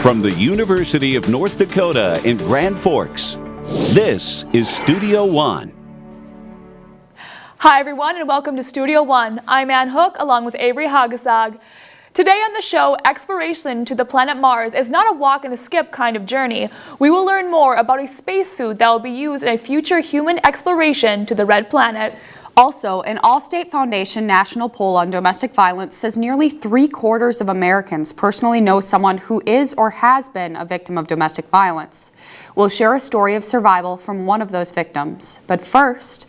From the University of North Dakota in Grand Forks, this is Studio One. Hi everyone and welcome to Studio One. I'm Ann Hook along with Averi Haugesag. Today on the show, exploration to the planet Mars is not a walk and a skip kind of journey. We will learn more about a spacesuit that will be used in a future human exploration to the Red Planet. Also, an Allstate Foundation national poll on domestic violence says nearly 3/4 of Americans personally know someone who is or has been a victim of domestic violence. We'll share a story of survival from one of those victims. But first,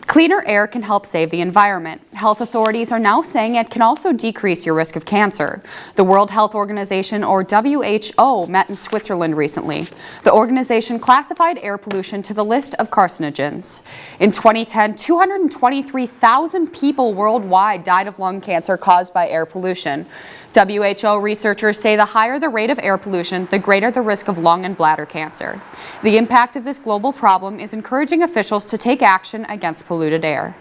cleaner air can help save the environment. Health authorities are now saying it can also decrease your risk of cancer. The World Health Organization, or WHO, met in Switzerland recently. The organization classified air pollution to the list of carcinogens. In 2010, 223,000 people worldwide died of lung cancer caused by air pollution. WHO researchers say the higher the rate of air pollution, the greater the risk of lung and bladder cancer. The impact of this global problem is encouraging officials to take action against polluted air.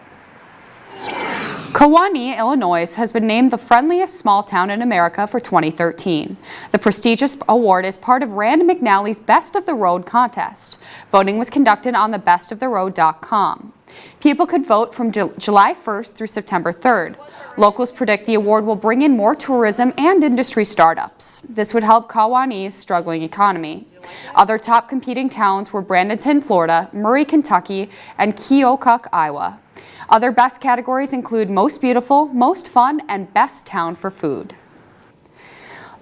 Kewanee, Illinois has been named the friendliest small town in America for 2013. The prestigious award is part of Rand McNally's Best of the Road contest. Voting was conducted on the bestoftheroad.com. People could vote from July 1st through September 3rd. Locals predict the award will bring in more tourism and industry startups. This would help Kewanee's struggling economy. Other top competing towns were Bradenton, Florida, Murray, Kentucky, and Keokuk, Iowa. Other best categories include Most Beautiful, Most Fun, and Best Town for Food.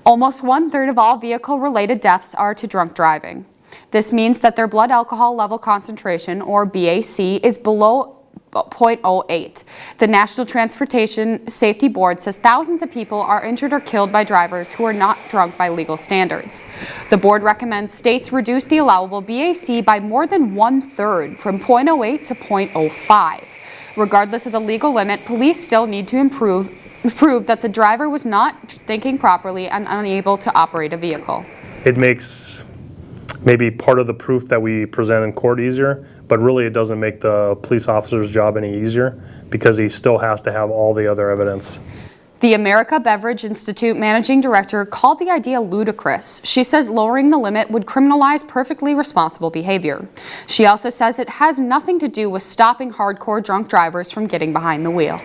Almost 1/3 of all vehicle-related deaths are to drunk driving. This means that their blood alcohol level concentration, or BAC, is below 0.08. The National Transportation Safety Board says thousands of people are injured or killed by drivers who are not drunk by legal standards. The board recommends states reduce the allowable BAC by more than 1/3, from 0.08 to 0.05. Regardless of the legal limit, police still need to prove that the driver was not thinking properly and unable to operate a vehicle. It makes maybe part of the proof that we present in court easier, but really it doesn't make the police officer's job any easier because he still has to have all the other evidence. The America Beverage Institute managing director called the idea ludicrous. She says lowering the limit would criminalize perfectly responsible behavior. She also says it has nothing to do with stopping hardcore drunk drivers from getting behind the wheel.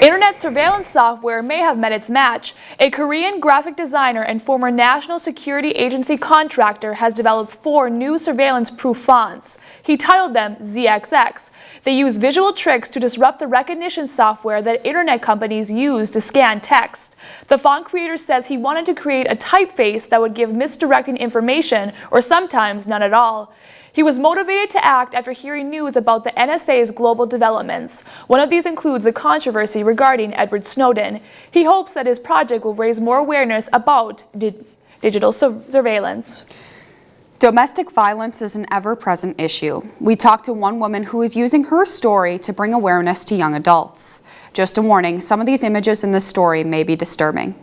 Internet surveillance software may have met its match. A Korean graphic designer and former National Security Agency contractor has developed 4 new surveillance-proof fonts. He titled them ZXX. They use visual tricks to disrupt the recognition software that internet companies use to scan text. The font creator says he wanted to create a typeface that would give misdirecting information, or sometimes none at all. He was motivated to act after hearing news about the NSA's global developments. One of these includes the controversy regarding Edward Snowden. He hopes that his project will raise more awareness about digital surveillance. Domestic violence is an ever-present issue. We talked to one woman who is using her story to bring awareness to young adults. Just a warning, some of these images in this story may be disturbing.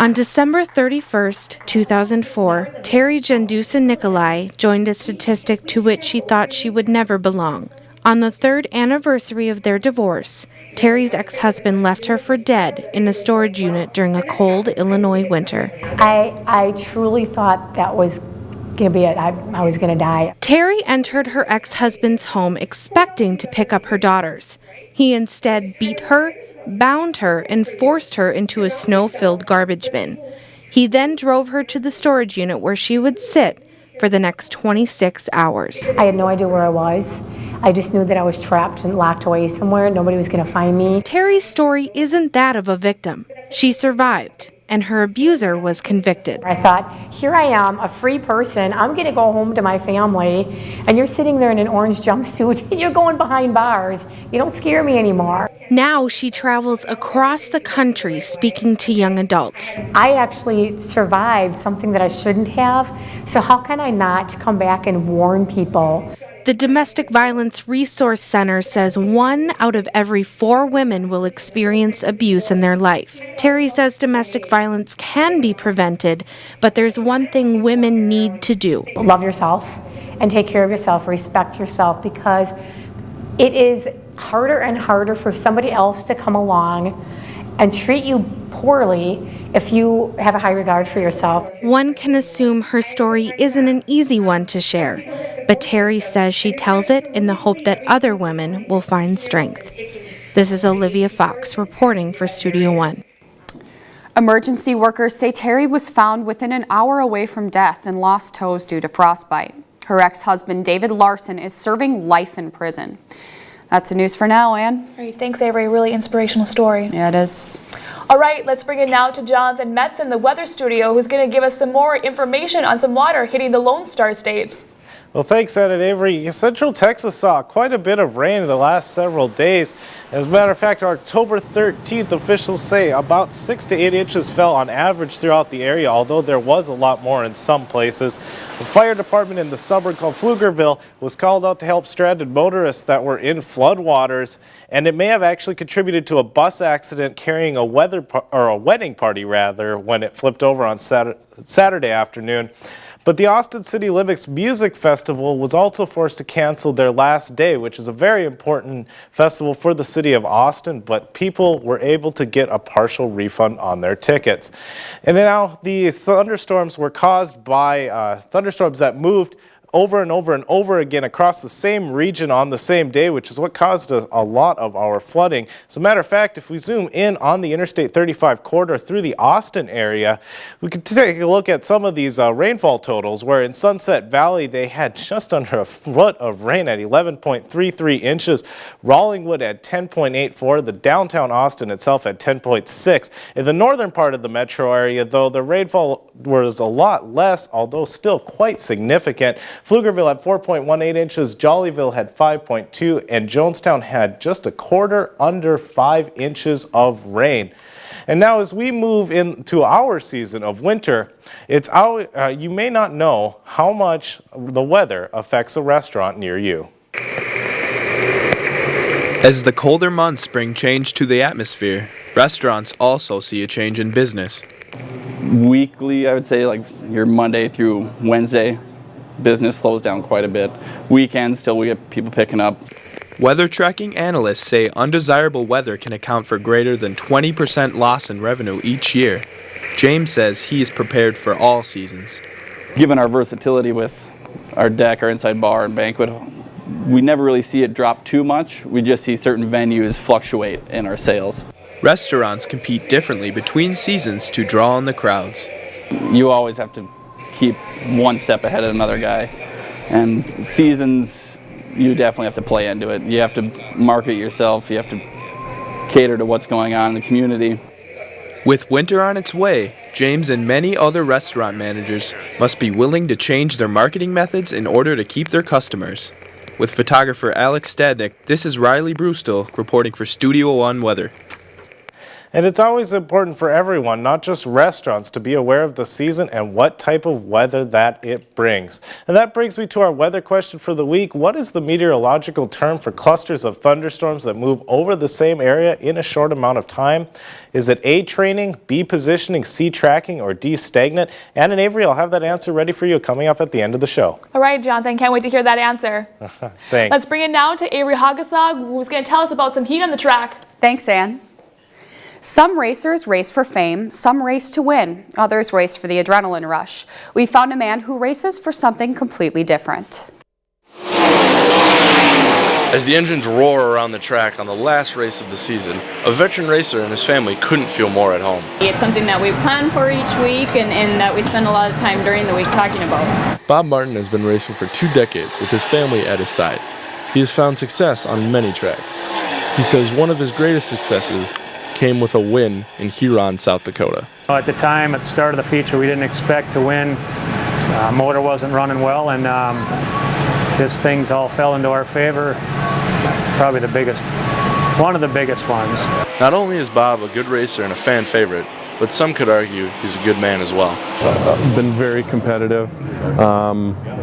On December 31st, 2004, Teri Jendusa Nicolai joined a statistic to which she thought she would never belong. On the 3rd anniversary of their divorce, Teri's ex-husband left her for dead in a storage unit during a cold Illinois winter. I truly thought that was going to be it. I was going to die. Teri entered her ex-husband's home expecting to pick up her daughters. He instead beat her, bound her, and forced her into a snow-filled garbage bin. He then drove her to the storage unit where she would sit for the next 26 hours. I had no idea where I was. I just knew that I was trapped and locked away somewhere. Nobody was going to find me. Teri's story isn't that of a victim. She survived, and her abuser was convicted. I thought, here I am, a free person. I'm going to go home to my family, and you're sitting there in an orange jumpsuit, and you're going behind bars. You don't scare me anymore. Now she travels across the country speaking to young adults. I actually survived something that I shouldn't have, so how can I not come back and warn people? The Domestic Violence Resource Center says 1 out of every 4 women will experience abuse in their life. Teri says domestic violence can be prevented, but there's one thing women need to do. Love yourself and take care of yourself, respect yourself, because it is harder and harder for somebody else to come along and treat you poorly if you have a high regard for yourself. One can assume her story isn't an easy one to share, but Teri says she tells it in the hope that other women will find strength. This is Olivia Fox reporting for Studio One. Emergency workers say Teri was found within an hour away from death and lost toes due to frostbite. Her ex-husband, David Larson, is serving life in prison. That's the news for now, Ann. All right, thanks, Avery. Really inspirational story. Yeah, it is. All right, let's bring it now to Johnathan Metz in the weather studio, who's going to give us some more information on some water hitting the Lone Star State. Well, thanks, Ed and Avery. Central Texas saw quite a bit of rain in the last several days. As a matter of fact, October 13th, officials say about 6 to 8 inches fell on average throughout the area, although there was a lot more in some places. The fire department in the suburb called Pflugerville was called out to help stranded motorists that were in floodwaters, and it may have actually contributed to a bus accident carrying a wedding party when it flipped over on Saturday afternoon. But the Austin City Limits Music Festival was also forced to cancel their last day, which is a very important festival for the city of Austin, but people were able to get a partial refund on their tickets. And now the thunderstorms were caused by thunderstorms that moved over and over and over again across the same region on the same day, which is what caused a lot of our flooding. As a matter of fact, if we zoom in on the Interstate 35 corridor through the Austin area, we could take a look at some of these rainfall totals, where in Sunset Valley they had just under a foot of rain at 11.33 inches, Rawlingwood at 10.84, the downtown Austin itself at 10.6. In the northern part of the metro area, though, the rainfall was a lot less, although still quite significant. Pflugerville had 4.18 inches, Jollyville had 5.2, and Jonestown had just a quarter under 5 inches of rain. And now as we move into our season of winter, you may not know how much the weather affects a restaurant near you. As the colder months bring change to the atmosphere, restaurants also see a change in business. Weekly, I would say, like your Monday through Wednesday, business slows down quite a bit. Weekends, till we get people picking up. Weather tracking analysts say undesirable weather can account for greater than 20% loss in revenue each year. James says he is prepared for all seasons. Given our versatility with our deck, our inside bar, and banquet, we never really see it drop too much. We just see certain venues fluctuate in our sales. Restaurants compete differently between seasons to draw in the crowds. You always have to keep one step ahead of another guy, and seasons you definitely have to play into it. You have to market yourself, you have to cater to what's going on in the community. With winter on its way, James and many other restaurant managers must be willing to change their marketing methods in order to keep their customers. With photographer Alex Stadnick, this is Riley Brewstill reporting for Studio One Weather. And it's always important for everyone, not just restaurants, to be aware of the season and what type of weather that it brings. And that brings me to our weather question for the week. What is the meteorological term for clusters of thunderstorms that move over the same area in a short amount of time? Is it A, training, B, positioning, C, tracking, or D, stagnant? Ann and Avery, I'll have that answer ready for you coming up at the end of the show. All right, Jonathan, can't wait to hear that answer. Thanks. Let's bring it now to Avery Haugesag, who's going to tell us about some heat on the track. Thanks, Ann. Some racers race for fame, some race to win, others race for the adrenaline rush. We found a man who races for something completely different. As the engines roar around the track on the last race of the season, a veteran racer and his family couldn't feel more at home. It's something that we plan for each week and that we spend a lot of time during the week talking about. Bob Martin has been racing for 2 decades with his family at his side. He has found success on many tracks. He says one of his greatest successes came with a win in Huron, South Dakota. At the time, at the start of the feature, we didn't expect to win. Motor wasn't running well, and just things all fell into our favor. Probably one of the biggest ones. Not only is Bob a good racer and a fan favorite, but some could argue he's a good man as well. Been very competitive.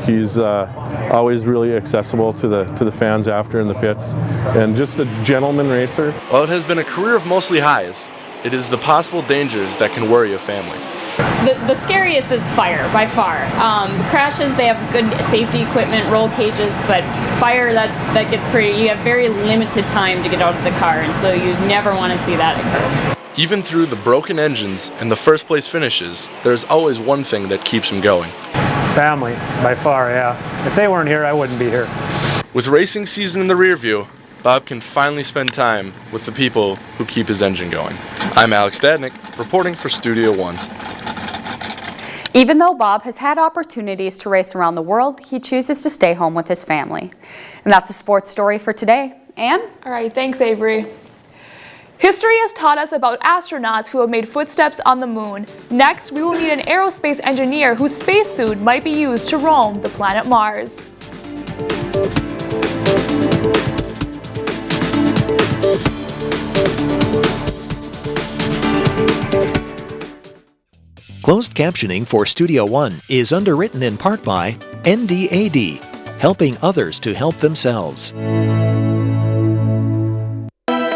He's always really accessible to the fans after in the pits, and just a gentleman racer. While it has been a career of mostly highs, it is the possible dangers that can worry a family. The scariest is fire, by far. Crashes, they have good safety equipment, roll cages, but fire, that gets pretty, you have very limited time to get out of the car, and so you never want to see that occur. Even through the broken engines and the first place finishes, there's always one thing that keeps him going. Family, by far, yeah. If they weren't here, I wouldn't be here. With racing season in the rear view, Bob can finally spend time with the people who keep his engine going. I'm Alex Stadnick, reporting for Studio One. Even though Bob has had opportunities to race around the world, he chooses to stay home with his family. And that's a sports story for today. Ann? All right, thanks, Avery. History has taught us about astronauts who have made footsteps on the moon. Next, we will meet an aerospace engineer whose spacesuit might be used to roam the planet Mars. Closed captioning for Studio One is underwritten in part by NDAD, helping others to help themselves.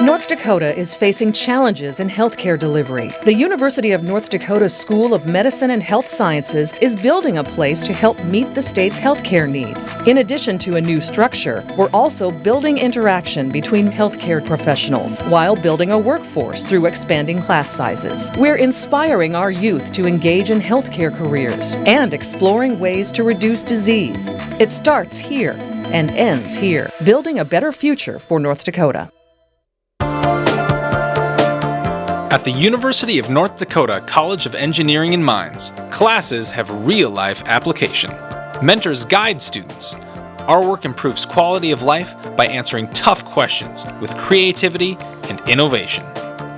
North Dakota is facing challenges in healthcare delivery. The University of North Dakota School of Medicine and Health Sciences is building a place to help meet the state's healthcare needs. In addition to a new structure, we're also building interaction between healthcare professionals while building a workforce through expanding class sizes. We're inspiring our youth to engage in healthcare careers and exploring ways to reduce disease. It starts here and ends here, building a better future for North Dakota. At the University of North Dakota College of Engineering and Mines, classes have real-life application. Mentors guide students. Our work improves quality of life by answering tough questions with creativity and innovation.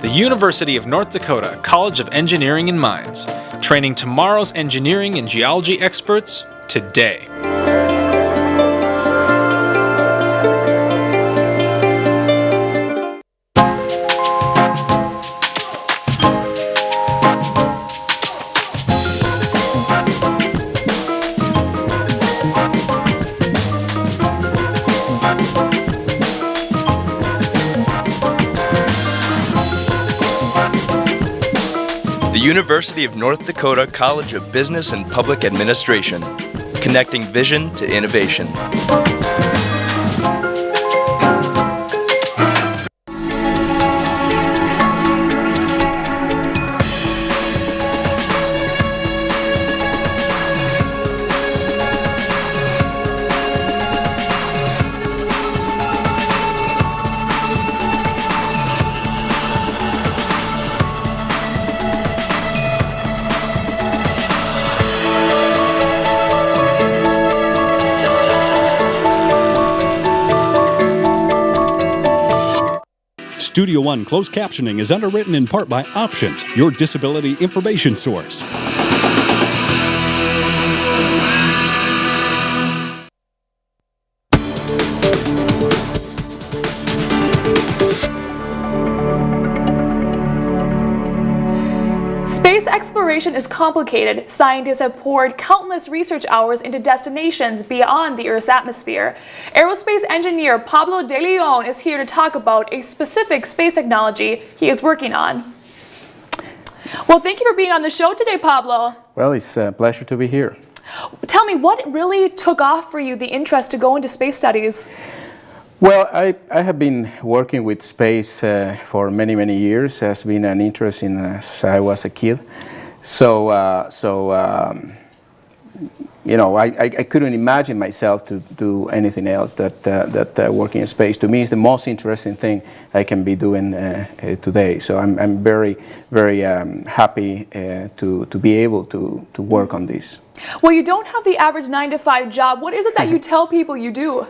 The University of North Dakota College of Engineering and Mines, training tomorrow's engineering and geology experts today. The University of North Dakota College of Business and Public Administration, connecting vision to innovation. Studio One closed captioning is underwritten in part by Options, your disability information source. Space exploration is complicated. Scientists have poured countless research hours into destinations beyond the Earth's atmosphere. Aerospace engineer Pablo de Leon is here to talk about a specific space technology he is working on. Well, thank you for being on the show today, Pablo. Well, it's a pleasure to be here. Tell me, what really took off for you the interest to go into space studies? Well, I have been working with space for many, many years. It has been an interest since I was a kid. So you know, I couldn't imagine myself to do anything else that working in space. To me, it's the most interesting thing I can be doing today. So I'm very, very happy to be able to work on this. Well, you don't have the average 9-to-5 job. What is it that you tell people you do?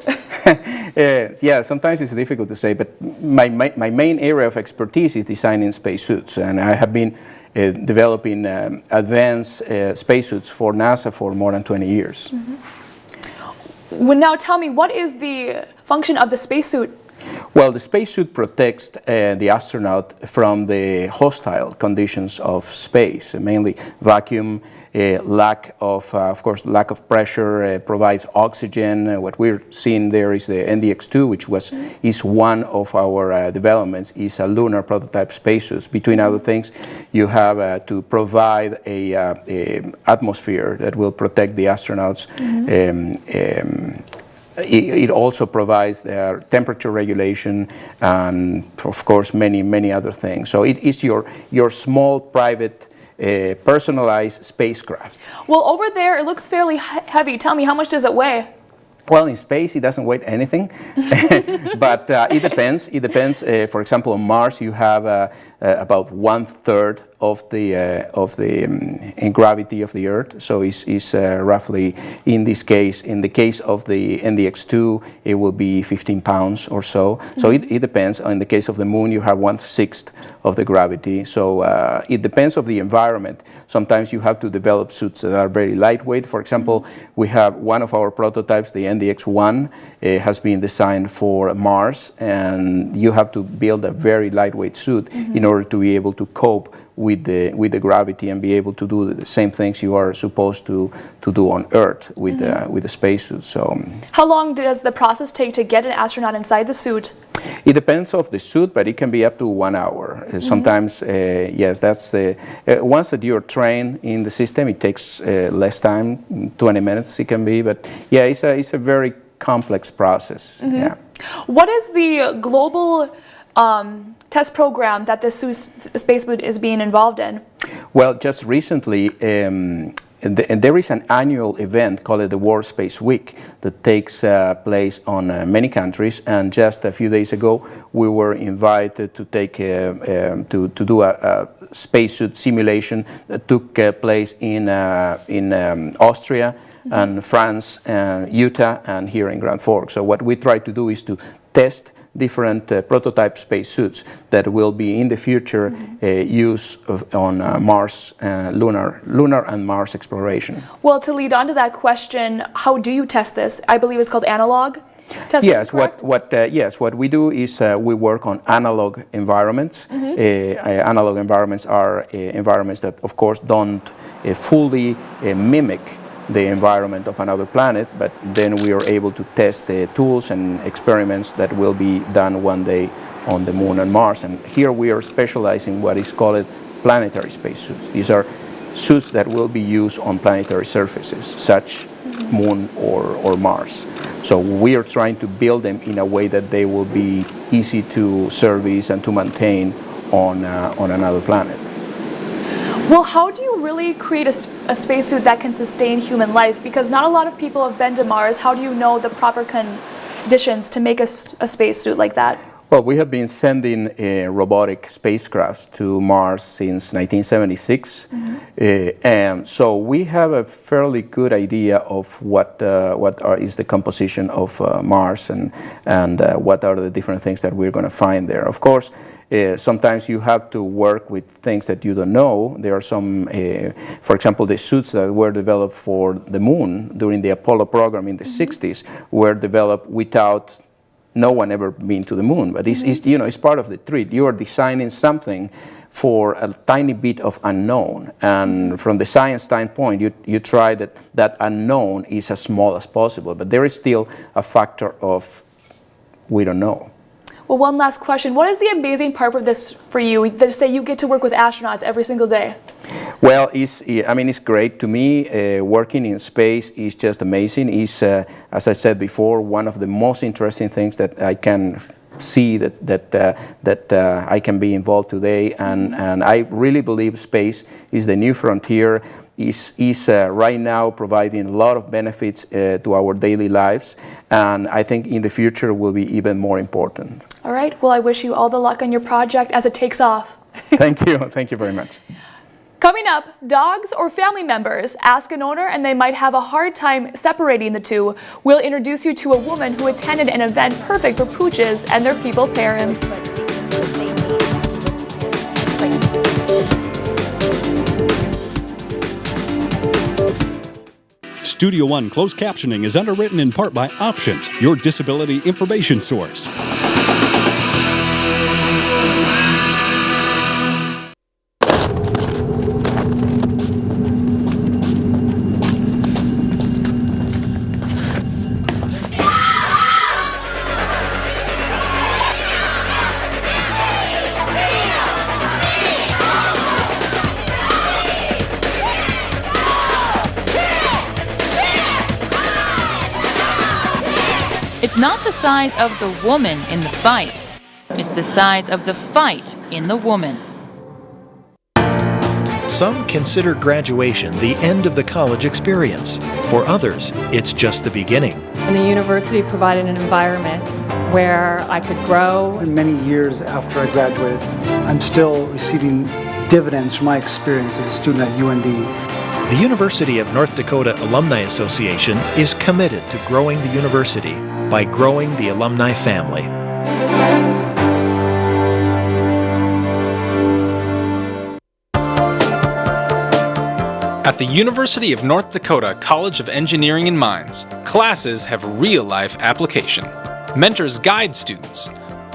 Yeah, sometimes it's difficult to say, but my main area of expertise is designing spacesuits, and I have been developing advanced spacesuits for NASA for more than 20 years. Mm-hmm. Well, now tell me, what is the function of the spacesuit? Well, the spacesuit protects the astronaut from the hostile conditions of space, mainly vacuum, lack of course, lack of pressure, provides oxygen. What we're seeing there is the NDX-2, which is one of our developments, is a lunar prototype spacesuit. Between other things, you have to provide a atmosphere that will protect the astronauts it also provides temperature regulation and, of course, many other things. So it is your small, private, personalized spacecraft. Well, over there, it looks fairly heavy. Tell me, how much does it weigh? Well, in space, it doesn't weigh anything, but it depends. It depends. For example, on Mars, you have about 1/3 of the gravity of the Earth. So it's roughly, in this case, in the case of the NDX-2, it will be 15 pounds or so. So it depends. In the case of the Moon, you have 1/6 of the gravity. So it depends of the environment. Sometimes you have to develop suits that are very lightweight. For example, we have one of our prototypes, the NDX-1, has been designed for Mars, and you have to build a very lightweight suit in order to be able to cope with the gravity and be able to do the same things you are supposed to do on Earth with the spacesuit. So, how long does the process take to get an astronaut inside the suit? It depends of the suit, but it can be up to 1 hour. Sometimes, yes, that's once that you're trained in the system, it takes less time, 20 minutes it can be. But yeah, it's a very complex process. Yeah. What is the global test program that this spacesuit is being involved in? Well, just recently, there is an annual event called the World Space Week that takes place on many countries. And just a few days ago, we were invited to take to do a spacesuit simulation that took place in Austria and France, Utah, and here in Grand Forks. So what we try to do is to test different prototype spacesuits that will be in the future used on Mars, lunar and Mars exploration. Well, to lead on to that question, how do you test this? I believe it's called analog testing. Yes, what we do is we work on analog environments. Analog environments are environments that, of course, don't fully mimic the environment of another planet, but then we are able to test the tools and experiments that will be done one day on the Moon and Mars. And here we are specializing what is called planetary spacesuits. These are suits that will be used on planetary surfaces, such Moon or Mars. So we are trying to build them in a way that they will be easy to service and to maintain on another planet. Well, how do you really create a spacesuit that can sustain human life? Because not a lot of people have been to Mars. How do you know the proper conditions to make a spacesuit like that? Well, we have been sending robotic spacecrafts to Mars since 1976, and so we have a fairly good idea of what is the composition of Mars and what are the different things that we're going to find there. Of course, sometimes you have to work with things that you don't know. There are some, for example, the suits that were developed for the Moon during the Apollo program in the 60s were developed without no one ever been to the Moon. But it's part of the treat. You are designing something for a tiny bit of unknown, and from the science standpoint, you try that unknown is as small as possible. But there is still a factor of we don't know. Well, one last question. What is the amazing part of this for you? To say you get to work with astronauts every single day. Well, it's great to me. Working in space is just amazing. It's, as I said before, one of the most interesting things that I can see that I can be involved today. And I really believe space is the new frontier. Is right now providing a lot of benefits to our daily lives, and I think in the future will be even more important. All right. Well, I wish you all the luck on your project as it takes off. Thank you. Thank you very much. Coming up, dogs or family members ask an owner and they might have a hard time separating the two. We'll introduce you to a woman who attended an event perfect for pooches and their people parents. Studio One closed captioning is underwritten in part by Options, your disability information source. It's not the size of the woman in the fight. It's the size of the fight in the woman. Some consider graduation the end of the college experience. For others, it's just the beginning. And the university provided an environment where I could grow. Many years after I graduated, I'm still receiving dividends from my experience as a student at UND. The University of North Dakota Alumni Association is committed to growing the university by growing the alumni family. At the University of North Dakota College of Engineering and Mines, classes have real-life application. Mentors guide students.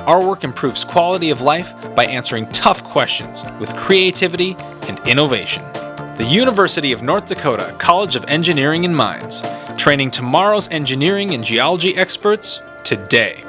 Our work improves quality of life by answering tough questions with creativity and innovation. The University of North Dakota College of Engineering and Mines, training tomorrow's engineering and geology experts today.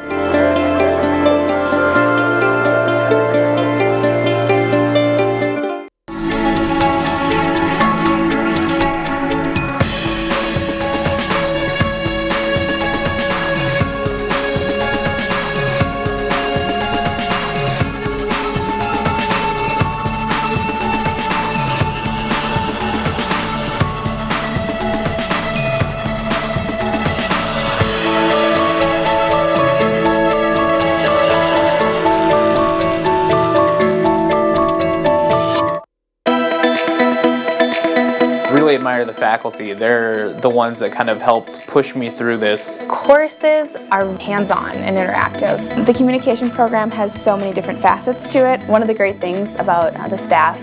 Admire the faculty. They're the ones that kind of helped push me through this. Courses are hands-on and interactive. The communication program has so many different facets to it. One of the great things about the staff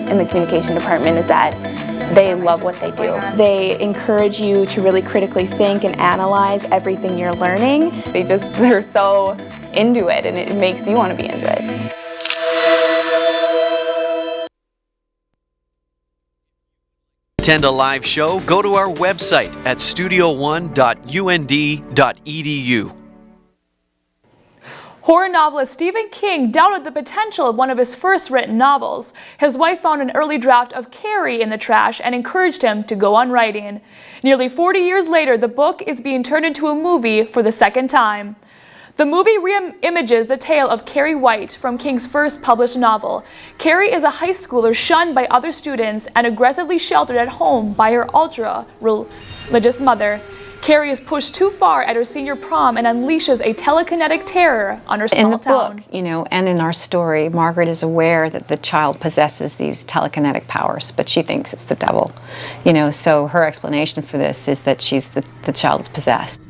in the communication department is that they love what they do. They encourage you to really critically think and analyze everything you're learning. They're so into it, and it makes you want to be into it. Attend a live show, go to our website at studio1.und.edu. Horror novelist Stephen King doubted the potential of one of his first written novels. His wife found an early draft of Carrie in the trash and encouraged him to go on writing. Nearly 40 years later, the book is being turned into a movie for the second time. The movie reimages the tale of Carrie White from King's first published novel. Carrie is a high schooler shunned by other students and aggressively sheltered at home by her ultra-religious mother. Carrie is pushed too far at her senior prom and unleashes a telekinetic terror on her small town. In the book, and in our story, Margaret is aware that the child possesses these telekinetic powers, but she thinks it's the devil. So her explanation for this is that the child is possessed.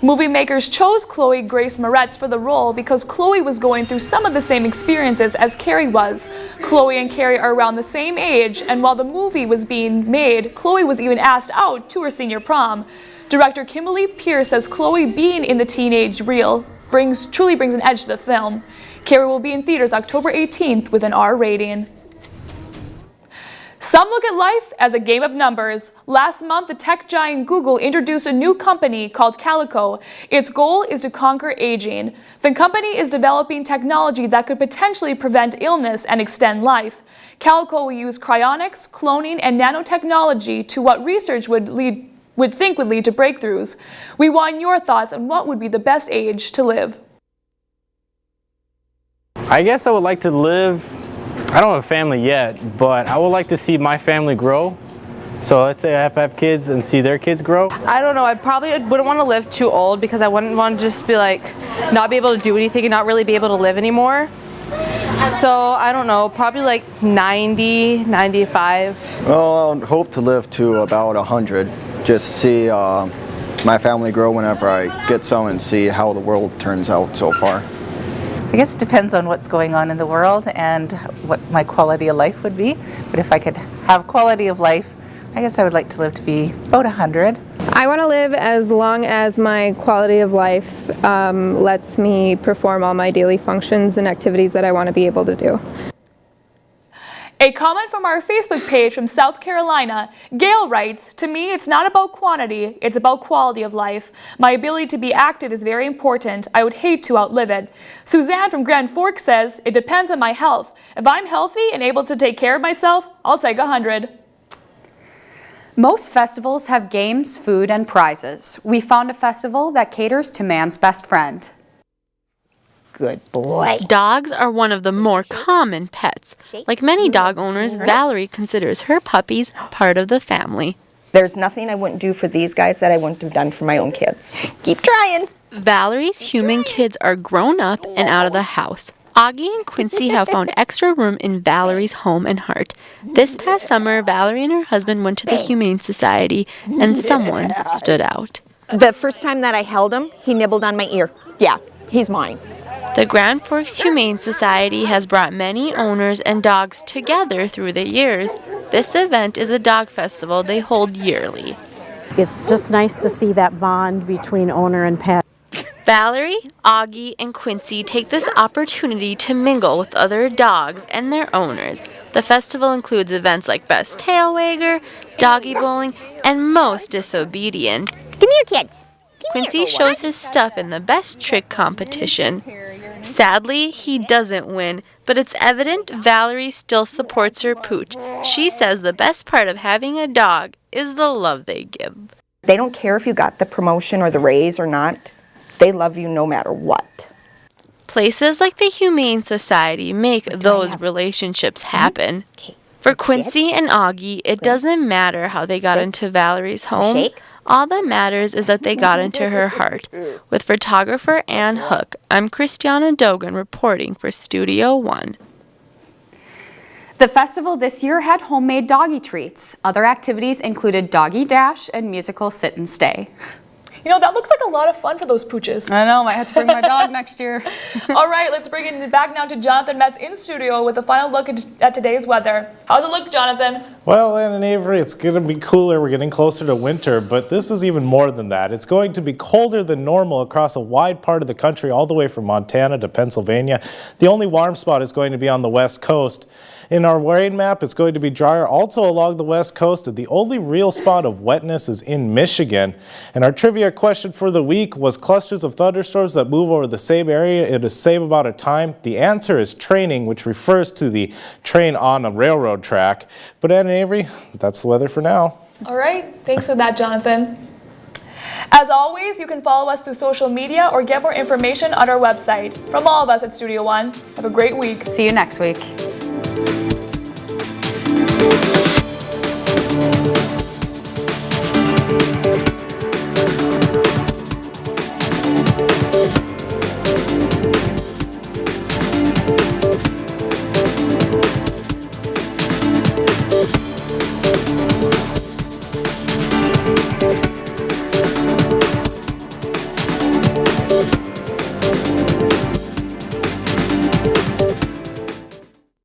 Movie makers chose Chloe Grace Moretz for the role because Chloe was going through some of the same experiences as Carrie was. Chloe and Carrie are around the same age, and while the movie was being made, Chloe was even asked out to her senior prom. Director Kimberly Pierce says Chloe being in the teenage reel truly brings an edge to the film. Carrie will be in theaters October 18th with an R rating. Some look at life as a game of numbers. Last month, the tech giant Google introduced a new company called Calico. Its goal is to conquer aging. The company is developing technology that could potentially prevent illness and extend life. Calico will use cryonics, cloning, and nanotechnology to what research would think would lead to breakthroughs. We want your thoughts on what would be the best age to live. I guess I would like to live, I don't have a family yet, but I would like to see my family grow. So let's say I have kids and see their kids grow. I don't know, I probably wouldn't want to live too old because I wouldn't want to just be like, not be able to do anything and not really be able to live anymore. So I don't know, probably like 90, 95. Well, I hope to live to about 100. Just see my family grow whenever I get some and see how the world turns out so far. I guess it depends on what's going on in the world and what my quality of life would be. But if I could have quality of life, I guess I would like to live to be about 100. I want to live as long as my quality of life lets me perform all my daily functions and activities that I want to be able to do. A comment from our Facebook page from South Carolina. Gail writes, "To me, it's not about quantity, it's about quality of life. My ability to be active is very important. I would hate to outlive it." Suzanne from Grand Forks says, "It depends on my health. If I'm healthy and able to take care of myself, I'll take 100. Most festivals have games, food, and prizes. We found a festival that caters to man's best friend. Good boy. Dogs are one of the more common pets. Like many dog owners, Valerie considers her puppies part of the family. There's nothing I wouldn't do for these guys that I wouldn't have done for my own kids. Keep trying. Valerie's human kids are grown up and out of the house. Augie and Quincy have found extra room in Valerie's home and heart. This past summer, Valerie and her husband went to the Humane Society, and someone stood out. The first time that I held him, he nibbled on my ear. Yeah, he's mine. The Grand Forks Humane Society has brought many owners and dogs together through the years. This event is a dog festival they hold yearly. It's just nice to see that bond between owner and pet. Valerie, Augie, and Quincy take this opportunity to mingle with other dogs and their owners. The festival includes events like Best Tail Wagger, Doggy Bowling, and Most Disobedient. Come here, kids. Quincy shows his stuff in the Best Trick competition. Sadly, he doesn't win, but it's evident Valerie still supports her pooch. She says the best part of having a dog is the love they give. They don't care if you got the promotion or the raise or not. They love you no matter what. Places like the Humane Society make those relationships happen. For Quincy and Augie, it doesn't matter how they got into Valerie's home. All that matters is that they got into her heart. With photographer Ann Hook, I'm Christiana Dogan reporting for Studio One. The festival this year had homemade doggy treats. Other activities included doggy dash and musical sit and stay. You know, that looks like a lot of fun for those pooches. I know, might have to bring my dog next year. All right, let's bring it back now to Johnathan Metz in studio with a final look at today's weather. How's it look, Johnathan? Well, Ann and Avery, it's going to be cooler. We're getting closer to winter, but this is even more than that. It's going to be colder than normal across a wide part of the country, all the way from Montana to Pennsylvania. The only warm spot is going to be on the west coast. In our rain map, it's going to be drier also along the west coast. The only real spot of wetness is in Michigan. And our trivia question for the week was clusters of thunderstorms that move over the same area at the same amount of time. The answer is training, which refers to the train on a railroad track. But Ann and Avery, that's the weather for now. All right, thanks for that, Johnathan. As always, you can follow us through social media or get more information on our website. From all of us at Studio One, have a great week. See you next week.